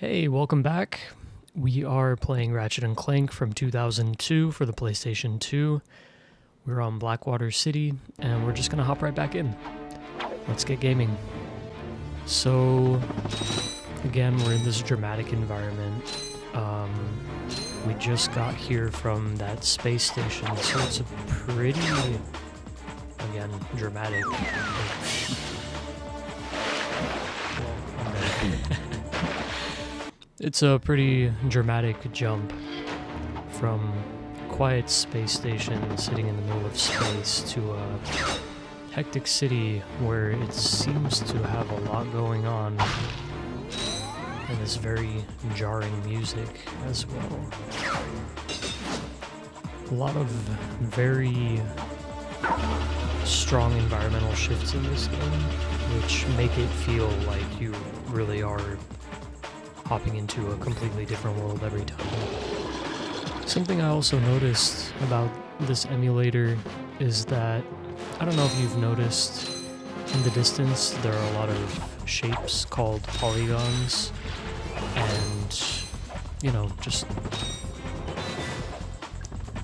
Hey, welcome back. We are playing Ratchet Clank from 2002 for the PlayStation 2. We're on Blackwater City, and we're just gonna hop right back in. Let's get gaming. So, again, we're in this dramatic environment. We just got here from that space station, so it's a pretty, again, dramatic. It's a pretty dramatic jump from quiet space station sitting in the middle of space to a hectic city where it seems to have a lot going on, and this very jarring music as well. A lot of very strong environmental shifts in this game, which make it feel like you really are hopping into a completely different world every time. Something I also noticed about this emulator is that, I don't know if you've noticed, in the distance there are a lot of shapes called polygons, and, you know, just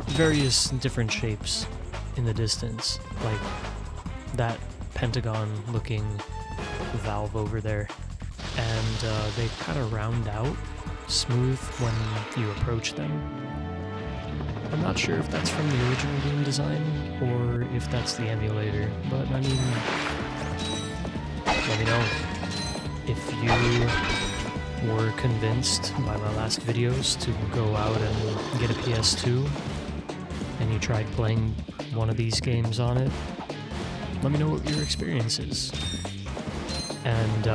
various different shapes in the distance, like that pentagon-looking valve over there. And they kind of round out smooth when you approach them. I'm not sure if that's from the original game design or if that's the emulator, but I mean, let me know if you were convinced by my last videos to go out and get a PS2 and you tried playing one of these games on it. Let me know what your experience is. And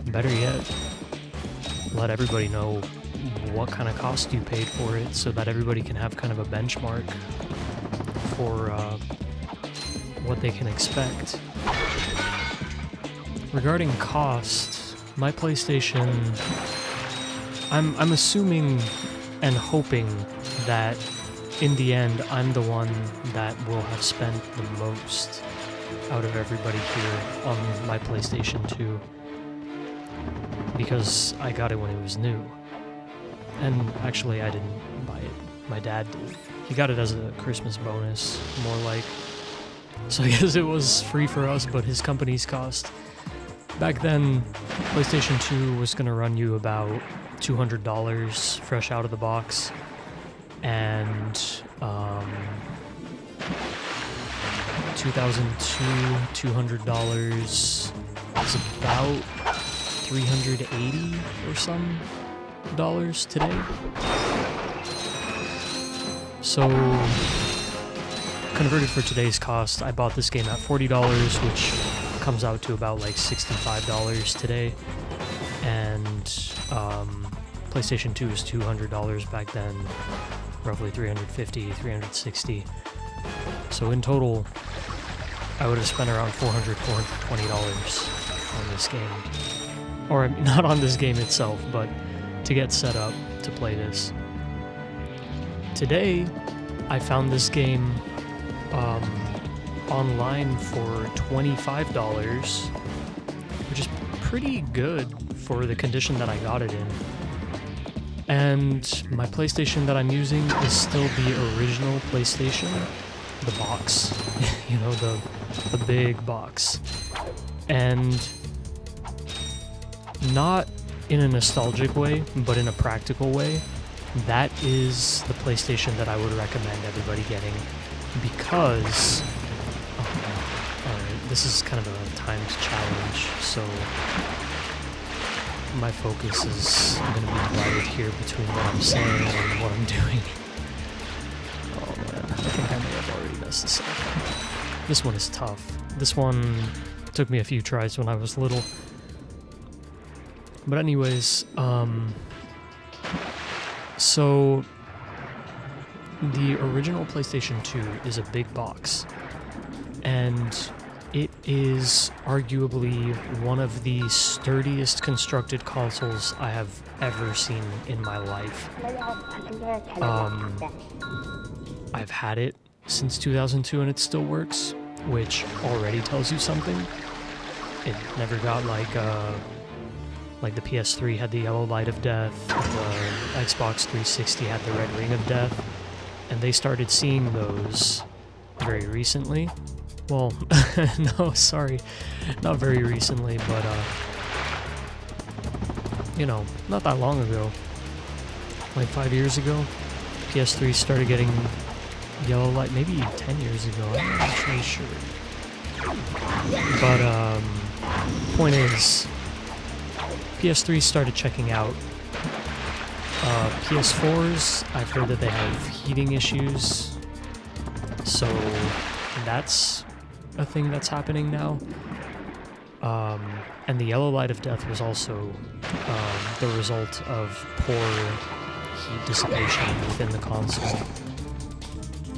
better yet, let everybody know what kind of cost you paid for it so that everybody can have kind of a benchmark for what they can expect. Regarding cost, my PlayStation, I'm assuming and hoping that in the end I'm the one that will have spent the most out of everybody here on my PlayStation 2. Because I got it when it was new. And actually, I didn't buy it. My dad did. He got it as a Christmas bonus, more like. So I guess it was free for us, but his company's cost. Back then, PlayStation 2 was going to run you about $200 fresh out of the box. And 2002, $200 is about $380 or some dollars today. So, converted for today's cost, I bought this game at $40, which comes out to about like $65 today. And PlayStation 2 is $200 back then, roughly $350, $360. So in total, I would have spent around $420 on this game. Or not on this game itself, but to get set up to play this. Today, I found this game online for $25, which is pretty good for the condition that I got it in. And my PlayStation that I'm using is still the original PlayStation, the box, you know, the big box. And not in a nostalgic way, but in a practical way, that is the PlayStation that I would recommend everybody getting, because alright, this is kind of a timed challenge, so my focus is going to be divided here between what I'm saying and what I'm doing. Oh man, I think I may have already messed this up. This one is tough. This one took me a few tries when I was little. But anyways, so the original PlayStation 2 is a big box, and it is arguably one of the sturdiest constructed consoles I have ever seen in my life. I've had it since 2002 and it still works, which already tells you something. It never got like Like the PS3 had the yellow light of death, the Xbox 360 had the red ring of death, and they started seeing those very recently. Well, no, sorry, not very recently, but, you know, not that long ago. Like 5 years ago, PS3 started getting yellow light, maybe 10 years ago, I'm not actually sure. But, point is, PS3 started checking out. PS4s, I've heard that they have heating issues, so that's a thing that's happening now. And the yellow light of death was also the result of poor heat dissipation within the console.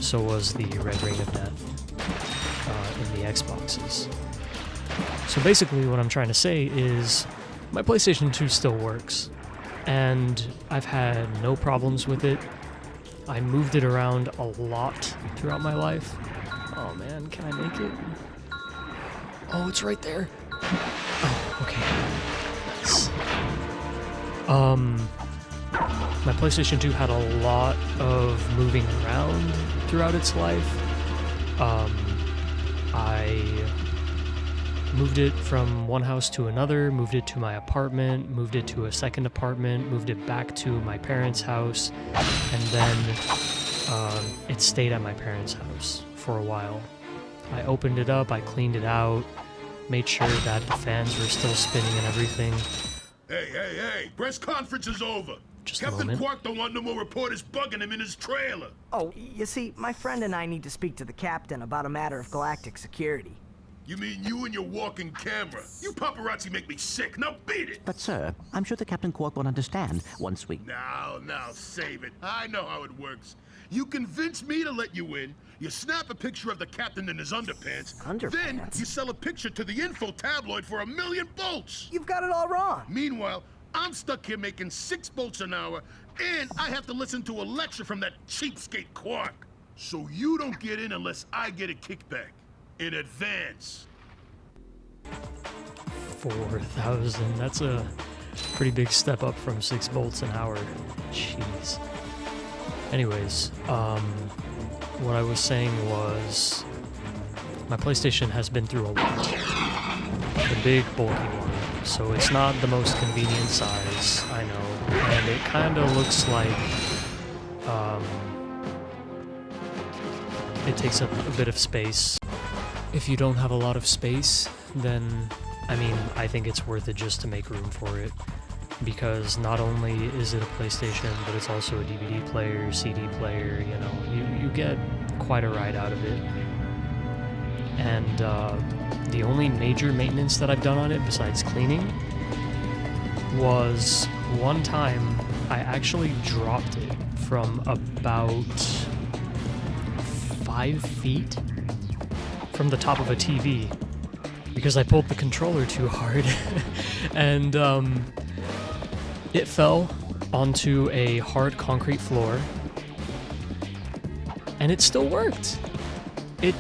So was the red ring of death in the Xboxes. So basically what I'm trying to say is my PlayStation 2 still works, and I've had no problems with it. I moved it around a lot throughout my life. Oh man, can I make it? Oh, it's right there. Oh, okay. Nice. My PlayStation 2 had a lot of moving around throughout its life. I moved it from one house to another, moved it to my apartment, moved it to a second apartment, moved it back to my parents' house, and then it stayed at my parents' house for a while. I opened it up, I cleaned it out, made sure that the fans were still spinning and everything. Hey, press conference is over. Just a Captain moment. Quark don't want no more reporters bugging him in his trailer. Oh, you see, my friend and I need to speak to the captain about a matter of galactic security. You mean you and your walking camera? You paparazzi make me sick. Now beat it. But sir, I'm sure the Captain Quark will understand once we... Now, save it. I know how it works. You convince me to let you in, you snap a picture of the captain in his underpants, then Underpants? you sell a picture to the info tabloid for $1 million bolts. You've got it all wrong. Meanwhile, I'm stuck here making 6 bolts an hour, and I have to listen to a lecture from that cheapskate Quark. So you don't get in unless I get a kickback. In advance. 4,000, that's a pretty big step up from 6 bolts an hour. Jeez. Anyways, what I was saying was my PlayStation has been through a lot. The big bulky one, so it's not the most convenient size, I know, and it kind of looks like it takes up a bit of space. If you don't have a lot of space, then, I mean, I think it's worth it just to make room for it. Because not only is it a PlayStation, but it's also a DVD player, CD player, you know, you get quite a ride out of it. And the only major maintenance that I've done on it, besides cleaning, was one time I actually dropped it from about 5 feet from the top of a TV because I pulled the controller too hard. And it fell onto a hard concrete floor, and it still worked. It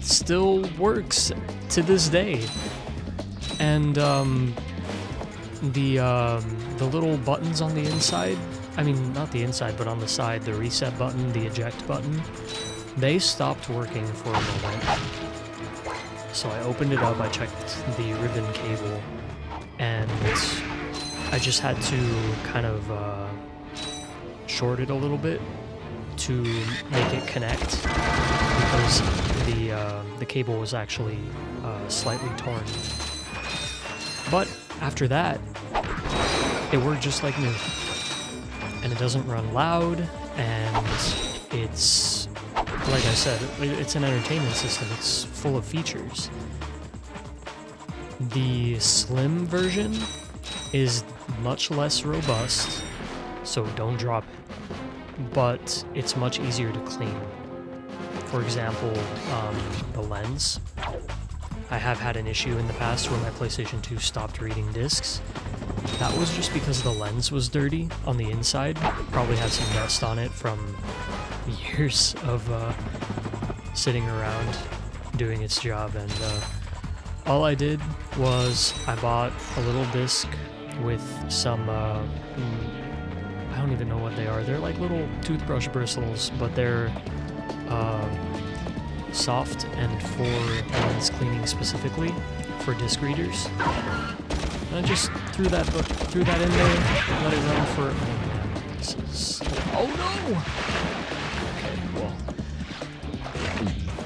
still works to this day. And the little buttons on the inside, I mean, not the inside, but on the side, the reset button, the eject button, they stopped working for a moment. So I opened it up, I checked the ribbon cable, and I just had to kind of short it a little bit to make it connect, because the cable was actually slightly torn. But after that, it worked just like new. And it doesn't run loud, and it's, like I said, it's an entertainment system. It's full of features. The slim version is much less robust, so don't drop it. But it's much easier to clean. For example, the lens. I have had an issue in the past where my PlayStation 2 stopped reading discs. That was just because the lens was dirty on the inside. Probably had some dust on it from years of sitting around doing its job, and all I did was I bought a little disc with some, I don't even know what they are. They're like little toothbrush bristles, but they're soft and for lens cleaning specifically, for disc readers. And I just threw that in there, let it run for, oh man, this is, oh no! Okay, well.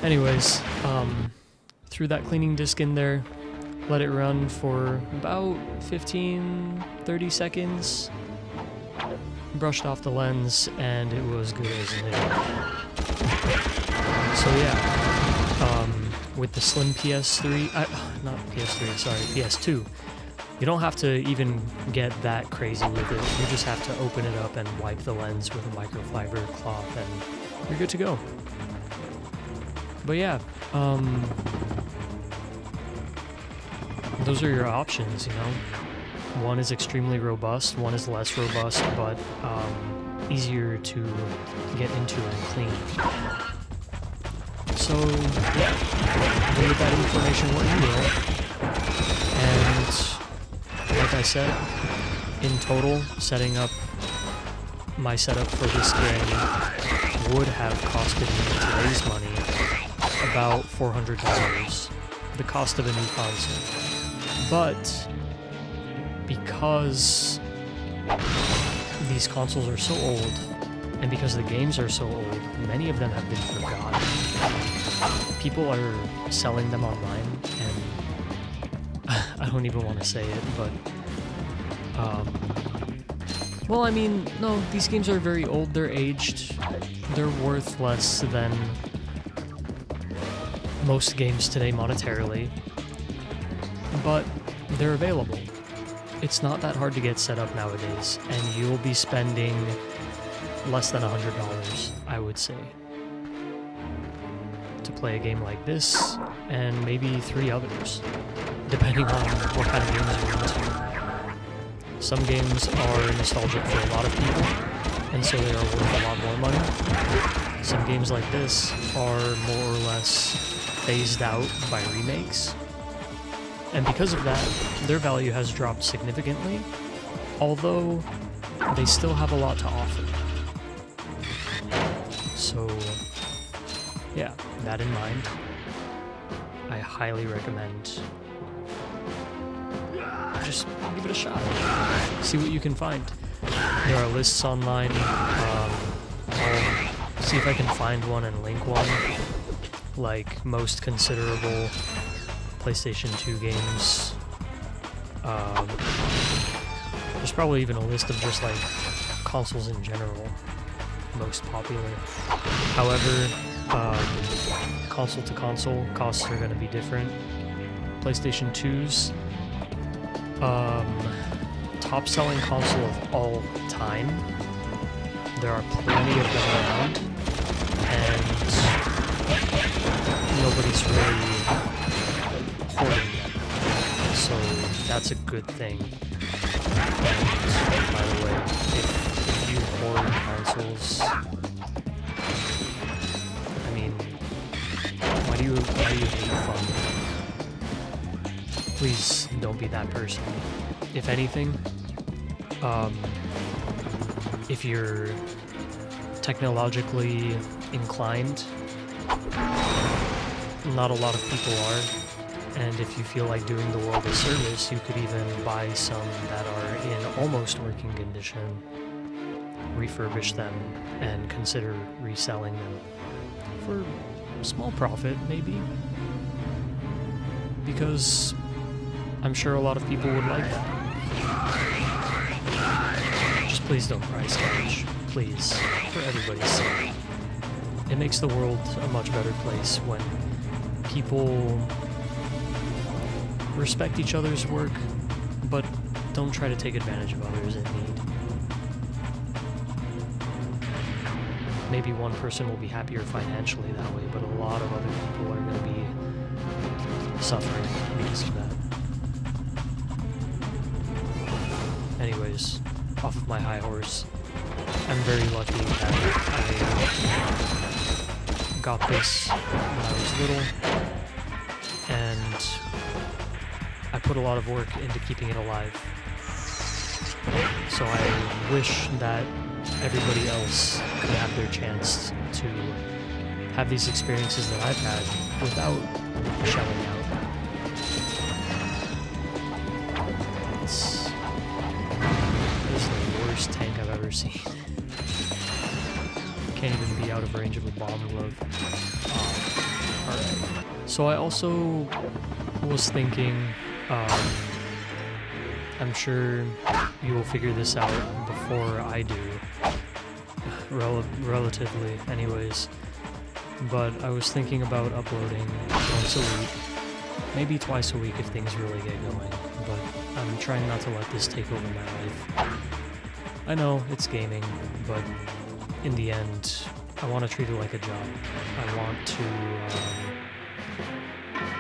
Anyways, threw that cleaning disc in there, let it run for about 15-30 seconds, brushed off the lens, and it was good as new. So yeah, with the slim PS3, not PS3, sorry, PS2, you don't have to even get that crazy with it. You just have to open it up and wipe the lens with a microfiber cloth, and you're good to go. But yeah, those are your options, you know. One is extremely robust, one is less robust, but easier to get into and clean. So, yeah, leave that information where you will. And, like I said, in total, setting up my setup for this game would have costed me today's money about $400, the cost of a new console. But because these consoles are so old, and because the games are so old, many of them have been forgotten. People are selling them online, and I don't even want to say it, but well, I mean, no, these games are very old, they're aged, they're worth less than most games today monetarily, but they're available. It's not that hard to get set up nowadays, and you'll be spending less than $100, I would say, to play a game like this, and maybe 3 others, depending on what kind of games you're into. Some games are nostalgic for a lot of people, and so they are worth a lot more money. Some games like this are more or less phased out by remakes, and because of that, their value has dropped significantly, although they still have a lot to offer. So, yeah, that in mind, I highly recommend just give it a shot. See what you can find. There are lists online. I'll see if I can find one and link one. Like most considerable PlayStation 2 games. There's probably even a list of just like consoles in general, most popular. However, console to console costs are going to be different. PlayStation 2's top selling console of all time. There are plenty of them around, and nobody's really hoarding them. So that's a good thing. And by the way, if you hoard consoles, I mean, why do you hate fun? Please don't be that person. If anything, if you're technologically inclined, not a lot of people are, and if you feel like doing the world a service, you could even buy some that are in almost working condition, refurbish them, and consider reselling them for small profit, maybe, because I'm sure a lot of people would like that. Just please don't price gouge. Please. For everybody's sake. It makes the world a much better place when people respect each other's work, but don't try to take advantage of others in need. Maybe one person will be happier financially that way, but a lot of other people are going to be suffering because of that. Anyways, off of my high horse, I'm very lucky that I got this when I was little, and I put a lot of work into keeping it alive. So I wish that everybody else could have their chance to have these experiences that I've had without shelling out. This is the worst tank I've ever seen. Can't even be out of range of a bomb glove. Alright. So I also was thinking, I'm sure you will figure this out before I do. Relatively, anyways. But I was thinking about uploading once a week, maybe twice a week if things really get going, but I'm trying not to let this take over my life. I know, it's gaming, but in the end, I want to treat it like a job. I want to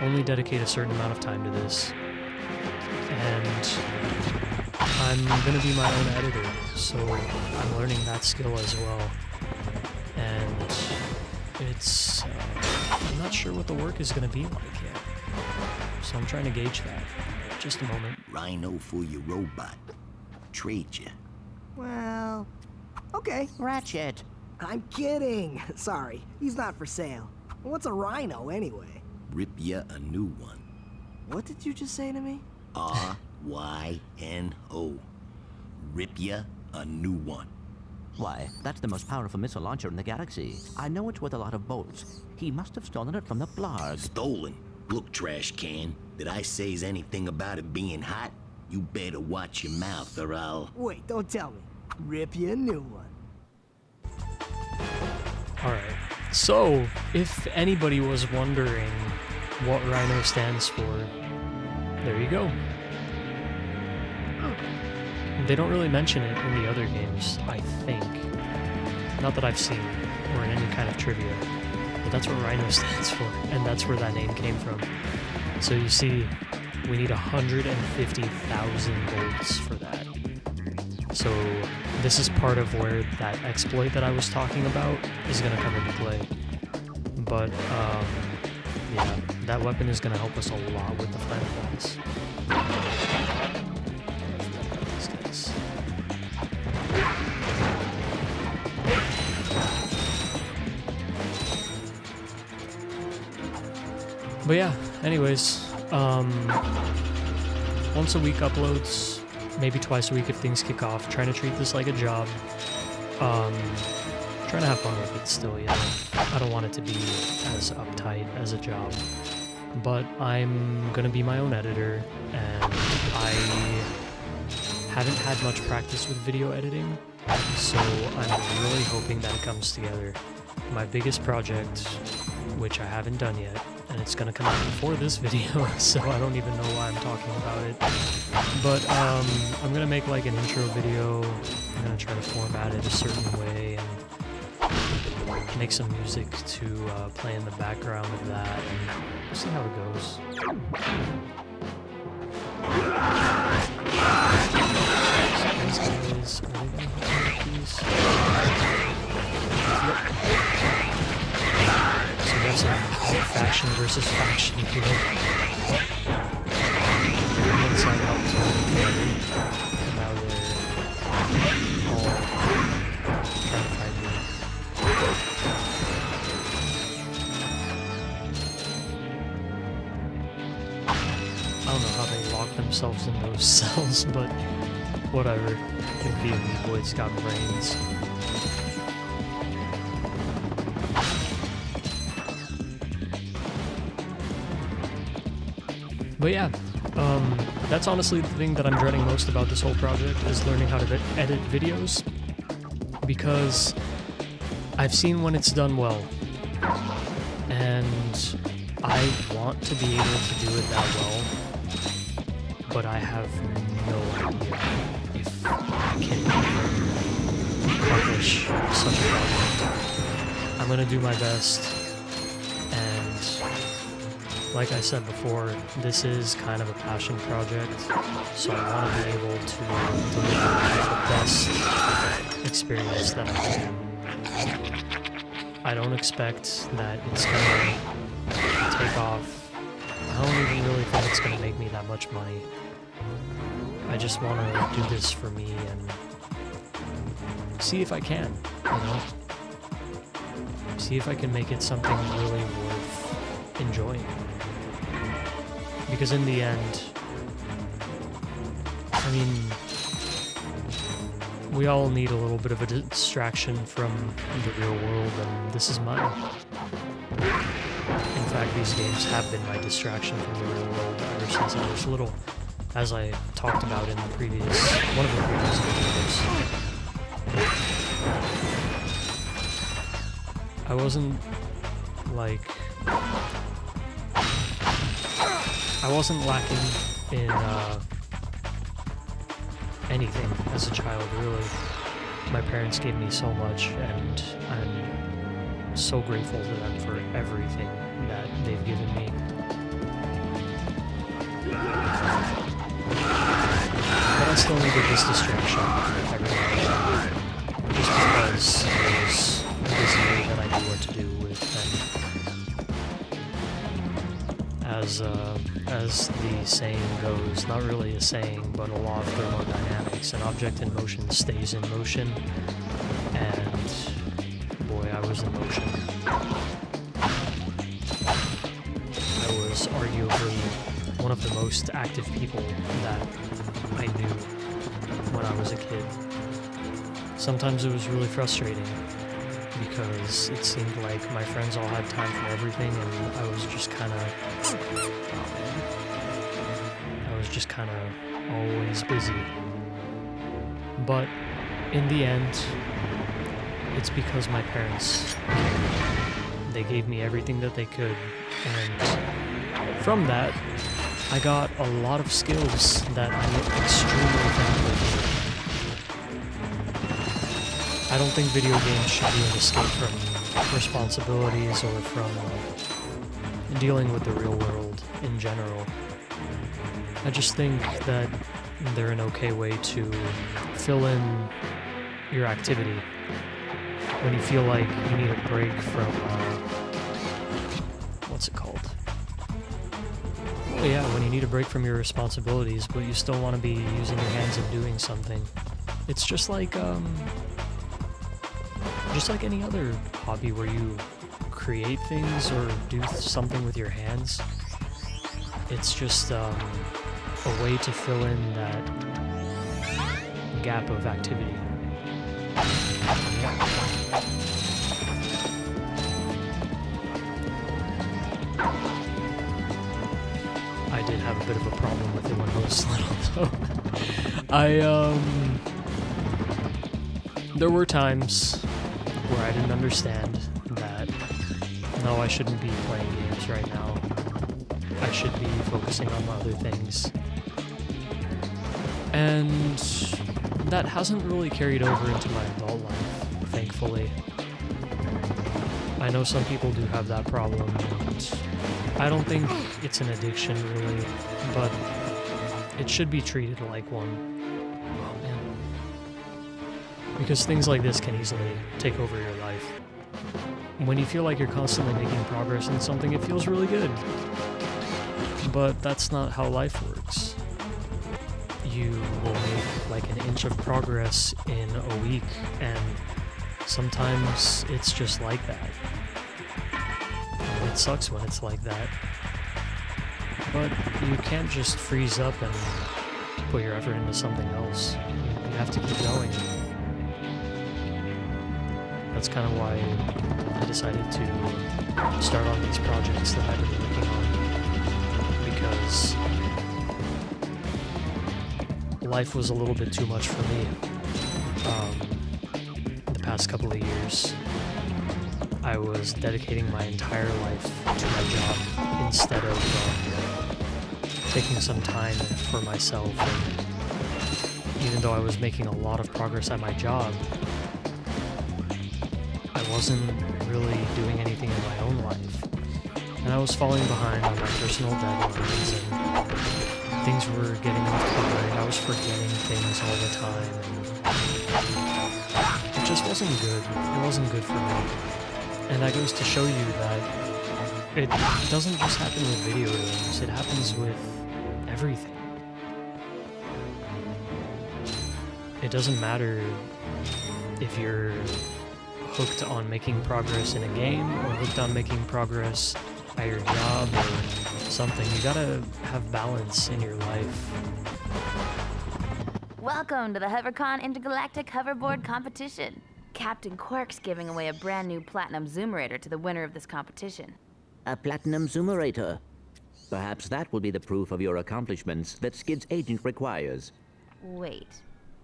only dedicate a certain amount of time to this, and I'm gonna be my own editor, so I'm learning that skill as well. And it's, I'm not sure what the work is gonna be like yet, so I'm trying to gauge that. Just a moment. Rhino for your robot. Trade you. Well, okay. Ratchet! I'm kidding. Sorry, he's not for sale. What's a rhino anyway? Rip ya a new one. What did you just say to me? R-Y-N-O. Rip ya a new one. Why, that's the most powerful missile launcher in the galaxy. I know it's worth a lot of bolts. He must have stolen it from the blarg. Stolen. Look, trash can. Did I say anything about it being hot? You better watch your mouth or I'll... Wait, don't tell me. Rip you a new one. Alright, so if anybody was wondering what Rhino stands for, there you go. They don't really mention it in the other games, I think. Not that I've seen, or in any kind of trivia, but that's what Rhino stands for, and that's where that name came from. So you see, we need 150,000 volts for that. So this is part of where that exploit that I was talking about is going to come into play. But, yeah, that weapon is going to help us a lot with the fireballs. These guys. But yeah, anyways, once a week uploads. Maybe twice a week if things kick off. Trying to treat this like a job. Trying to have fun with it still, you know. I don't want it to be as uptight as a job. But I'm gonna be my own editor, and I haven't had much practice with video editing, so I'm really hoping that it comes together. My biggest project, which I haven't done yet, and it's gonna come out before this video, so I don't even know why I'm talking about it. But I'm gonna make like an intro video. I'm gonna try to format it a certain way and make some music to play in the background of that, and we'll see how it goes. So these guys, are they gonna help these? Yep. So we have some faction versus faction here. One side helped to now they're all trying to find me. I don't know how they lock themselves in those cells, but whatever. I think the amoeboid's got brains. But yeah, that's honestly the thing that I'm dreading most about this whole project, is learning how to edit videos, because I've seen when it's done well, and I want to be able to do it that well, but I have no idea if I can accomplish such a project. I'm gonna do my best, and like I said before, this is kind of a passion project, so I want to be able to deliver the best experience that I can. I don't expect that it's gonna take off. I don't even really think it's gonna make me that much money. I just want to do this for me and see if I can, you know? See if I can make it something really worth enjoying. Because in the end, I mean, we all need a little bit of a distraction from the real world, and this is mine. In fact, these games have been my distraction from the real world ever since I was little, as I talked about in the one of the previous videos. I wasn't lacking in anything as a child, really. My parents gave me so much, and I'm so grateful to them for everything that they've given me. But I still needed this distraction every now and then, just because it was busier than I knew what to do with them. As the saying goes, not really a saying, but a law of thermodynamics, an object in motion stays in motion, and boy, I was in motion. I was arguably one of the most active people that I knew when I was a kid. Sometimes it was really frustrating, because it seemed like my friends all had time for everything, and I was just kind of always busy. But in the end, it's because my parents cared. They gave me everything that they could, and from that, I got a lot of skills that I'm extremely thankful for. I don't think video games should be an escape from responsibilities or from dealing with the real world in general. I just think that they're an okay way to fill in your activity when you feel like you need a break from, what's it called? Well, yeah, when you need a break from your responsibilities, but you still want to be using your hands and doing something. It's just like any other hobby where you create things or do something with your hands. It's just a way to fill in that gap of activity. I did have a bit of a problem with it when I was little, so there were times where I didn't understand that, no, I shouldn't be playing games right now. I should be focusing on other things. And that hasn't really carried over into my adult life, thankfully. I know some people do have that problem, and I don't think it's an addiction, really, but it should be treated like one. Oh, man. Because things like this can easily take over your life. When you feel like you're constantly making progress in something, it feels really good. But that's not how life works. You will make like an inch of progress in a week, and sometimes it's just like that. And it sucks when it's like that. But you can't just freeze up and put your effort into something else. You have to keep going. That's kind of why I decided to start on these projects that I've been working on. Because life was a little bit too much for me. The past couple of years, I was dedicating my entire life to my job instead of taking some time for myself. And even though I was making a lot of progress at my job, I wasn't really doing anything in my own life. And I was falling behind on my personal deadlines, and things were getting left behind. I was forgetting things all the time, and it just wasn't good. It wasn't good for me. And that goes to show you that it doesn't just happen with video games, it happens with everything. It doesn't matter if you're hooked on making progress in a game or hooked on making progress at your job or something, you gotta have balance in your life. Welcome to the HoverCon Intergalactic Hoverboard Competition. Captain Quark's giving away a brand new Platinum Zoomerator to the winner of this competition. A platinum zoomerator. Perhaps that will be the proof of your accomplishments that Skid's agent requires. Wait,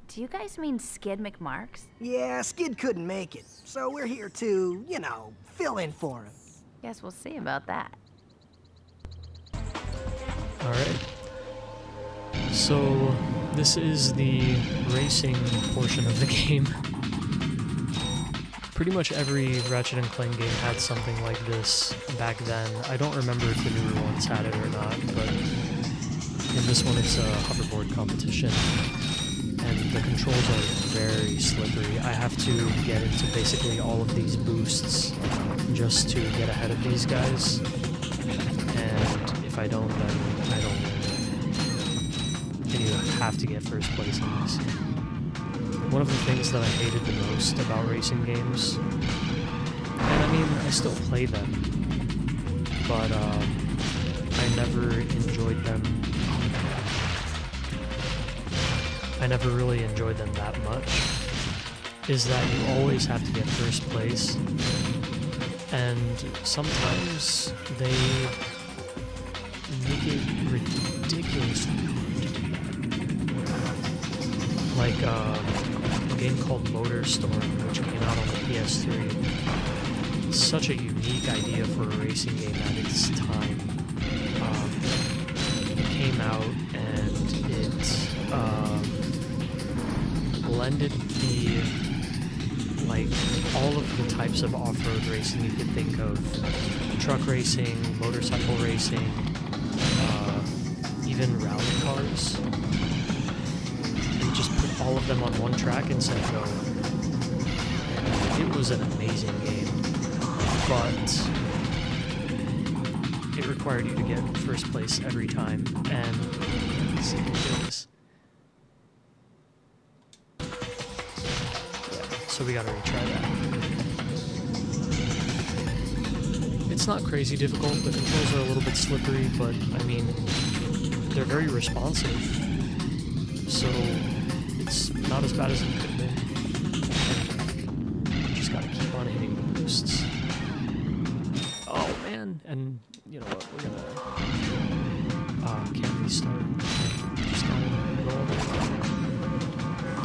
do you guys mean Skid McMarks? Yeah, Skid couldn't make it, so we're here to, fill in for him. Guess we'll see about that. Alright. So, this is the racing portion of the game. Pretty much every Ratchet & Clank game had something like this back then. I don't remember if the newer ones had it or not, but in this one it's a hoverboard competition. And the controls are very slippery. I have to get into basically all of these boosts just to get ahead of these guys. And if I don't, then I don't win. And you have to get first place in this. One of the things that I hated the most about racing games, and I mean, I still play them, but I never enjoyed them. I never really enjoyed them that much, is that you always have to get first place, and sometimes they make it ridiculously hard to do that. Like, a game called Motorstorm, which came out on the PS3. It's such a unique idea for a racing game at its time. It came out and it blended all of the types of off-road racing you could think of. Truck racing, motorcycle racing, even rally cars. And just put all of them on one track and said go. And it was an amazing game, but it required you to get first place every time, and it's ridiculous. So we gotta retry that. It's not crazy difficult, the controls are a little bit slippery, but I mean, they're very responsive. So it's not as bad as it could have been. You just gotta keep on hitting the boosts. Oh man, and you know what, we're gonna can't restart. Just gotta go over.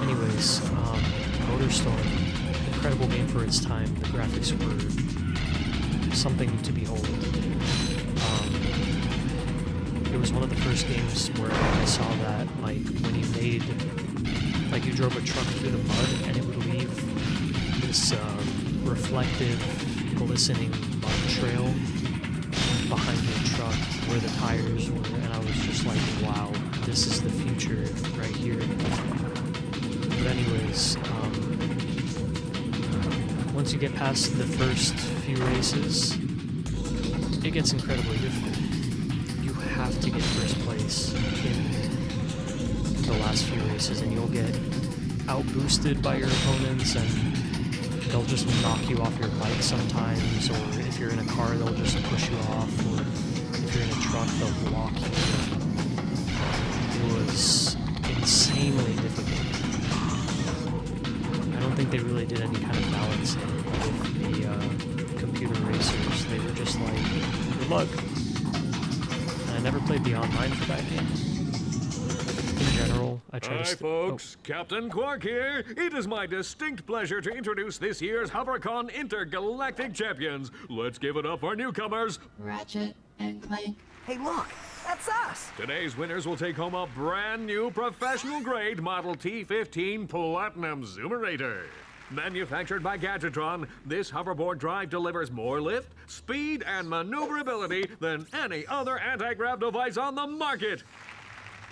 Anyways, Motorstorm. Incredible game for its time. The graphics were something to behold. It was one of the first games where I saw that, like, when you made, like, you drove a truck through the mud and it would leave this reflective, glistening mud trail behind your truck where the tires were, and I was just like, wow, this is the future right here. But anyways, once you get past the first few races, it gets incredibly difficult. You have to get first place in the last few races, and you'll get out-boosted by your opponents, and they'll just knock you off your bike sometimes, or if you're in a car, they'll just push you off, or if you're in a truck, they'll block you. It was insanely difficult. I don't think they really did any kind of balancing with the computer racers. They were just like, good luck. And I never played the online for that game. In general, I try to... Hi, folks. Captain Quark here. It is my distinct pleasure to introduce this year's HoverCon Intergalactic Champions. Let's give it up for newcomers. Ratchet and Clank. Hey, look, that's us. Today's winners will take home a brand new professional-grade Model T15 Platinum Zoomerator. Manufactured by Gadgetron, this hoverboard drive delivers more lift, speed, and maneuverability than any other anti-grav device on the market.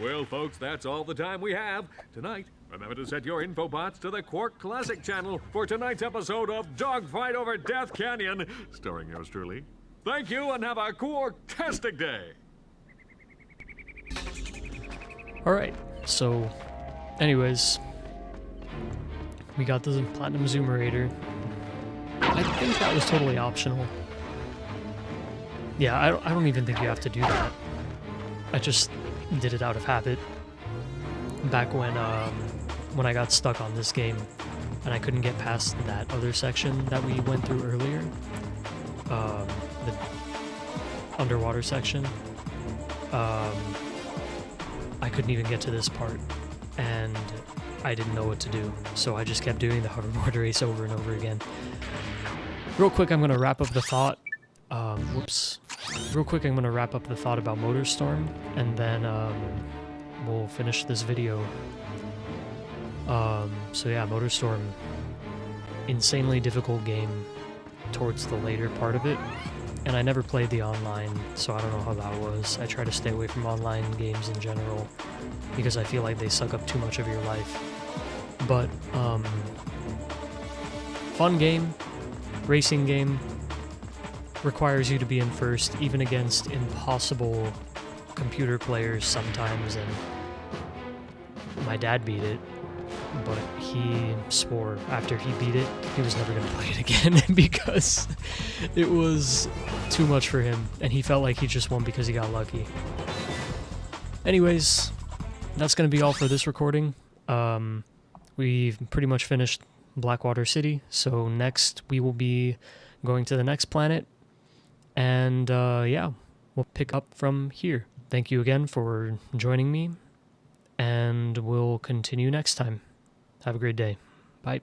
Well, folks, that's all the time we have. Tonight, remember to set your infobots to the Quark Classic channel for tonight's episode of Dogfight Over Death Canyon, starring yours truly. Thank you, and have a Quark-tastic day. Alright, so, anyways, we got the Platinum Zoomerator. I think that was totally optional. Yeah, I don't even think you have to do that. I just did it out of habit. Back when I got stuck on this game and I couldn't get past that other section that we went through earlier, the underwater section, I couldn't even get to this part, and I didn't know what to do, so I just kept doing the hoverboard race over and over again. Real quick, I'm gonna wrap up the thought. Real quick, I'm gonna wrap up the thought about MotorStorm, and then we'll finish this video. So yeah, MotorStorm, insanely difficult game towards the later part of it, and I never played the online, so I don't know how that was. I try to stay away from online games in general because I feel like they suck up too much of your life. But fun game, racing game, requires you to be in first, even against impossible computer players sometimes, and my dad beat it, but he swore after he beat it, he was never going to play it again because it was too much for him, and he felt like he just won because he got lucky. Anyways, that's going to be all for this recording. We've pretty much finished Blackwater City, so next we will be going to the next planet, and yeah, we'll pick up from here. Thank you again for joining me, and we'll continue next time. Have a great day. Bye.